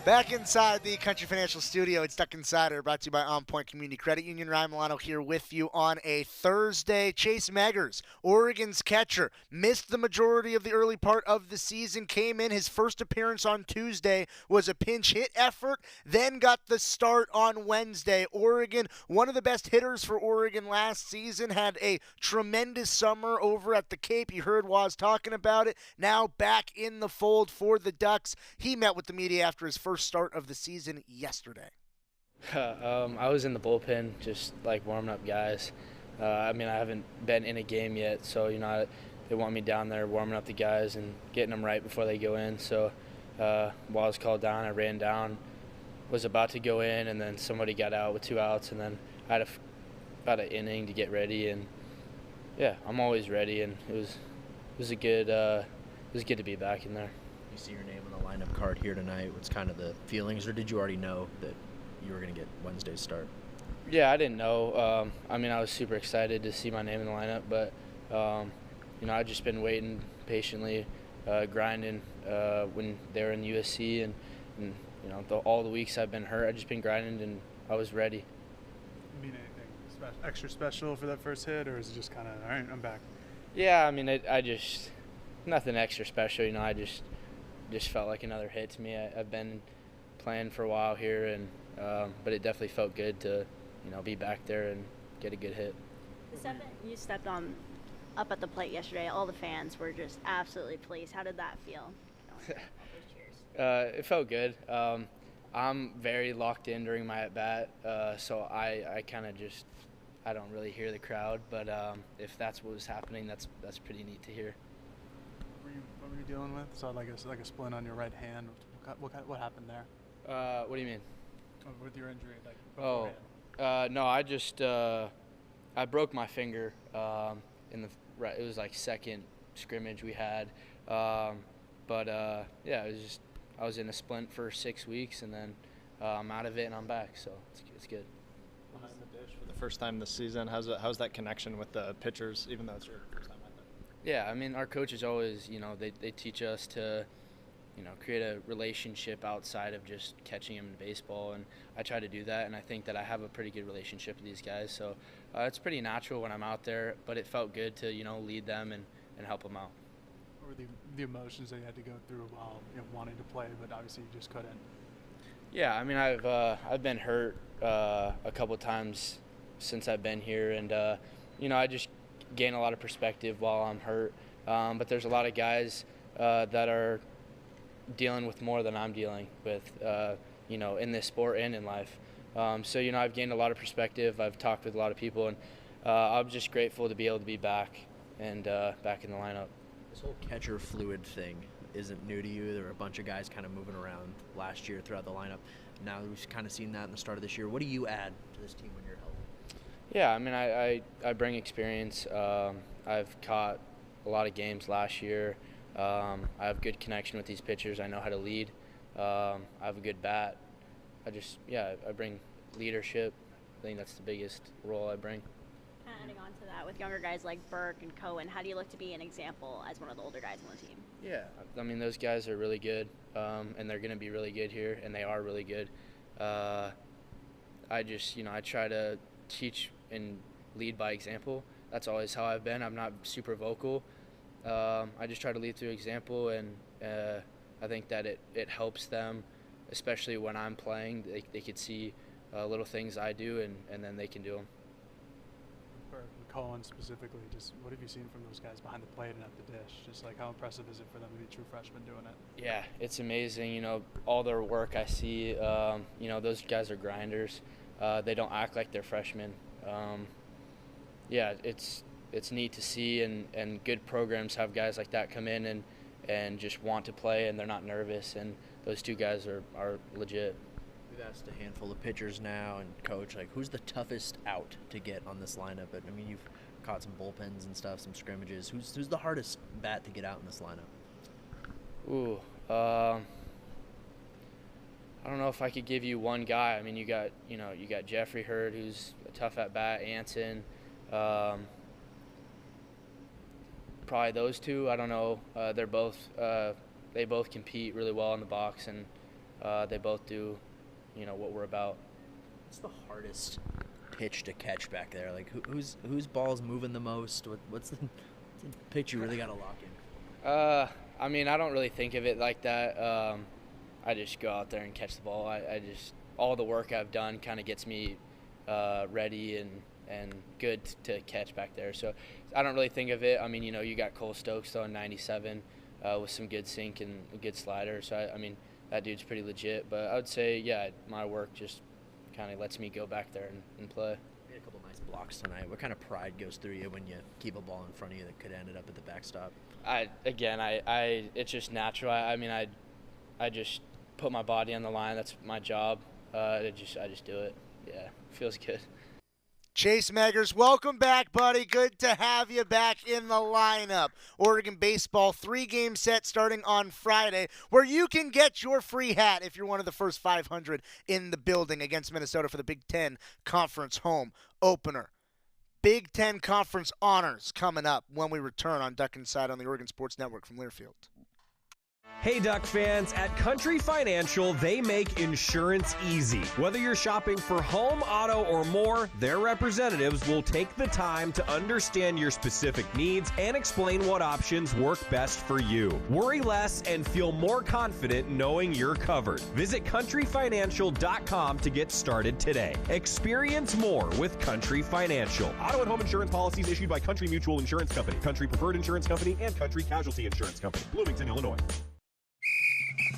Back inside the Country Financial Studio, it's Duck Insider, brought to you by OnPoint Community Credit Union. Ryan Milano here with you on a Thursday. Chase Meggers, Oregon's catcher, missed the majority of the early part of the season, came in. His first appearance on Tuesday was a pinch hit effort, then got the start on Wednesday. Oregon, one of the best hitters for Oregon last season, had a tremendous summer over at the Cape. You heard Waz talking about it. Now back in the fold for the Ducks. He met with the media after his first start of the season yesterday. I was in the bullpen, just like warming up guys. I haven't been in a game yet, so they want me down there warming up the guys and getting them right before they go in. So while I was called down, I ran down, was about to go in, and then somebody got out with 2 outs, and then I had about an inning to get ready. And yeah, I'm always ready, and it was good to be back in there. You see your name on the lineup card here tonight. What's kind of the feelings, or did you already know that you were going to get Wednesday's start? Yeah, I didn't know. I mean, I was super excited to see my name in the lineup, but I've just been waiting patiently, grinding when they were in USC, and all the weeks I've been hurt, I've just been grinding, and I was ready. Mean anything extra special for that first hit, or is it just kind of, all right, I'm back? Yeah, I mean, I just nothing extra special. I just felt like another hit to me. I've been playing for a while here, and but it definitely felt good to be back there and get a good hit. The second you stepped on up at the plate yesterday, all the fans were just absolutely pleased. How did that feel? It felt good. I'm very locked in during my at-bat, so I kind of just, I don't really hear the crowd, but if that's what was happening, that's pretty neat to hear. What were you dealing with? So like a splint on your right hand. What happened there? What do you mean? With your injury, like beforehand. No, I broke my finger it was like second scrimmage we had, but yeah, it was just I was in a splint for 6 weeks, and then I'm out of it and I'm back, so it's good. Behind the dish for the first time this season, how's that connection with the pitchers, even though it's your first time out there? Yeah, I mean, our coaches always, they teach us to, create a relationship outside of just catching them in baseball, and I try to do that, and I think that I have a pretty good relationship with these guys, so it's pretty natural when I'm out there, but it felt good to, lead them and help them out. What were the emotions that you had to go through while wanting to play, but obviously you just couldn't? Yeah, I mean, I've been hurt a couple times since I've been here, and I just gain a lot of perspective while I'm hurt, but there's a lot of guys that are dealing with more than I'm dealing with, in this sport and in life. So, I've gained a lot of perspective. I've talked with a lot of people, and I'm just grateful to be able to be back and back in the lineup. This whole catcher fluid thing isn't new to you. There were a bunch of guys kind of moving around last year throughout the lineup. Now we've kind of seen that in the start of this year. What do you add to this team when you're healthy? Yeah, I mean, I bring experience. I've caught a lot of games last year. I have good connection with these pitchers. I know how to lead. I have a good bat. I bring leadership. I think that's the biggest role I bring. Adding on to that, with younger guys like Burke and Cohen, how do you look to be an example as one of the older guys on the team? Yeah, I mean, those guys are really good, and they're going to be really good here, and they are really good. I try to teach and lead by example. That's always how I've been. I'm not super vocal. I just try to lead through example, and I think that it helps them, especially when I'm playing. They could see little things I do, and then they can do them. For Cohen specifically, just what have you seen from those guys behind the plate and at the dish? Just like how impressive is it for them to be true freshmen doing it? Yeah, it's amazing. All their work I see. Those guys are grinders. They don't act like they're freshmen. It's neat to see, and good programs have guys like that come in and just want to play, and they're not nervous, and those two guys are legit. We've asked a handful of pitchers now, and coach, who's the toughest out to get on this lineup? But I mean, you've caught some bullpens and stuff, some scrimmages. Who's the hardest bat to get out in this lineup? Ooh, I don't know if I could give you one guy. I mean, you got Jeffrey Hurd, who's a tough at bat. Anson, probably those two. I don't know. They both compete really well in the box, and they both do, what we're about. What's the hardest pitch to catch back there? Like whose ball's moving the most? What's the pitch you really got to lock in? I mean, I don't really think of it like that. I just go out there and catch the ball. I just all the work I've done kind of gets me ready and good to catch back there. So I don't really think of it. I mean, you got Cole Stokes throwing 97 with some good sink and a good slider. So I mean, that dude's pretty legit. But I would say, yeah, my work just kind of lets me go back there and play. We had a couple nice blocks tonight. What kind of pride goes through you when you keep a ball in front of you that could have ended up at the backstop? It's just natural. I just put my body on the line. That's my job. I just do it. Yeah, feels good. Chase Meggers, welcome back, buddy. Good to have you back in the lineup. Oregon baseball 3-game set starting on Friday, where you can get your free hat if you're one of the first 500 in the building against Minnesota for the Big Ten Conference home opener. Big Ten Conference honors coming up when we return on Duck Inside on the Oregon Sports Network from Learfield. Hey Duck fans, at Country Financial, they make insurance easy. Whether you're shopping for home, auto, or more, their representatives will take the time to understand your specific needs and explain what options work best for you. Worry less and feel more confident knowing you're covered. Visit countryfinancial.com to get started today. Experience more with Country Financial. Auto and home insurance policies issued by Country Mutual Insurance Company, Country Preferred Insurance Company, and Country Casualty Insurance Company, Bloomington, Illinois.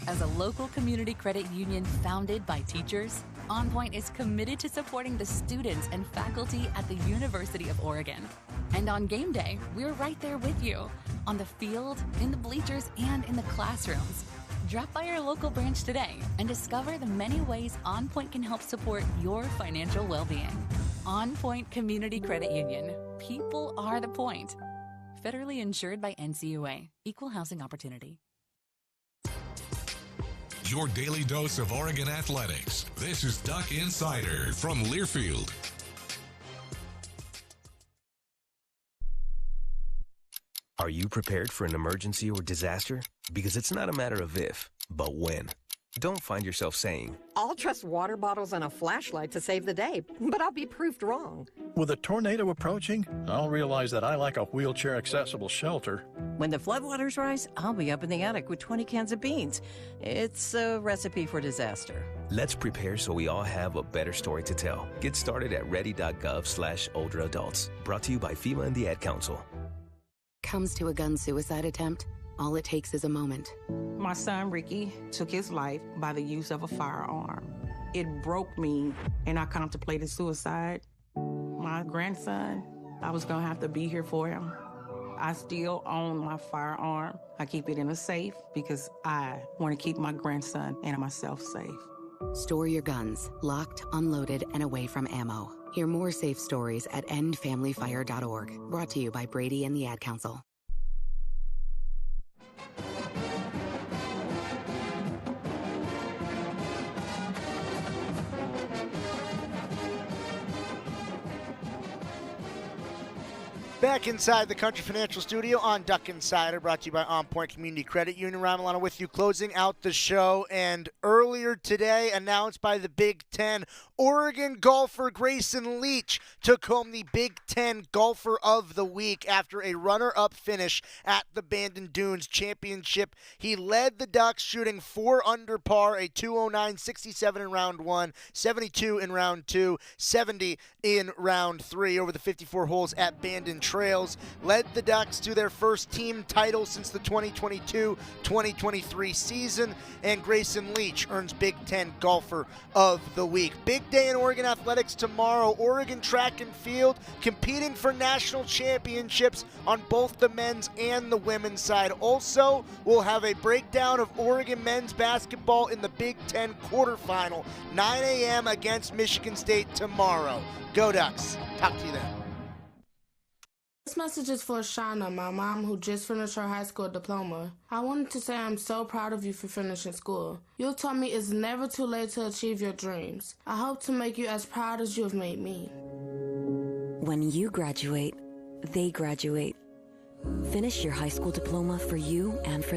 As a local community credit union founded by teachers, OnPoint is committed to supporting the students and faculty at the University of Oregon. And on game day, we're right there with you, on the field, in the bleachers, and in the classrooms. Drop by our local branch today and discover the many ways OnPoint can help support your financial well-being. OnPoint Community Credit Union. People are the point. Federally insured by NCUA. Equal housing opportunity. Your daily dose of Oregon athletics. This is Duck Insider from Learfield. Are you prepared for an emergency or disaster? Because it's not a matter of if, but when. Don't find yourself saying, I'll trust water bottles and a flashlight to save the day, but I'll be proved wrong. With a tornado approaching, I'll realize that I lack a wheelchair-accessible shelter. When the floodwaters rise, I'll be up in the attic with 20 cans of beans. It's a recipe for disaster. let's prepare so we all have a better story to tell. Get started at ready.gov/older adults. Brought to you by FEMA and the Ad Council. Comes to a gun suicide attempt, all it takes is a moment. My son, Ricky, took his life by the use of a firearm. It broke me, and I contemplated suicide. My grandson, I was gonna have to be here for him. I still own my firearm. I keep it in a safe because I want to keep my grandson and myself safe. Store your guns, locked, unloaded, and away from ammo. Hear more safe stories at endfamilyfire.org. Brought to you by Brady and the Ad Council. Back inside the Country Financial Studio on Duck Insider, brought to you by OnPoint Community Credit Union. Ryan Milano with you, closing out the show. And earlier today, announced by the Big Ten, Oregon golfer Grayson Leach took home the Big Ten Golfer of the Week after a runner-up finish at the Bandon Dunes Championship. He led the Ducks, shooting 4 under par, a 209, 67 in round 1, 72 in round 2, 70 in round 3 over the 54 holes at Bandon Trails, led the Ducks to their first team title since the 2022-2023 season, and Grayson Leach earns Big Ten Golfer of the Week. Big day in Oregon athletics tomorrow. Oregon track and field competing for national championships on both the men's and the women's side. Also, we'll have a breakdown of Oregon men's basketball in the Big Ten quarterfinal, 9 a.m. against Michigan State tomorrow. Go Ducks. Talk to you then. This message is for Shauna, my mom, who just finished her high school diploma. I wanted to say I'm so proud of you for finishing school. You taught me it's never too late to achieve your dreams. I hope to make you as proud as you have made me. When you graduate, they graduate. Finish your high school diploma for you and for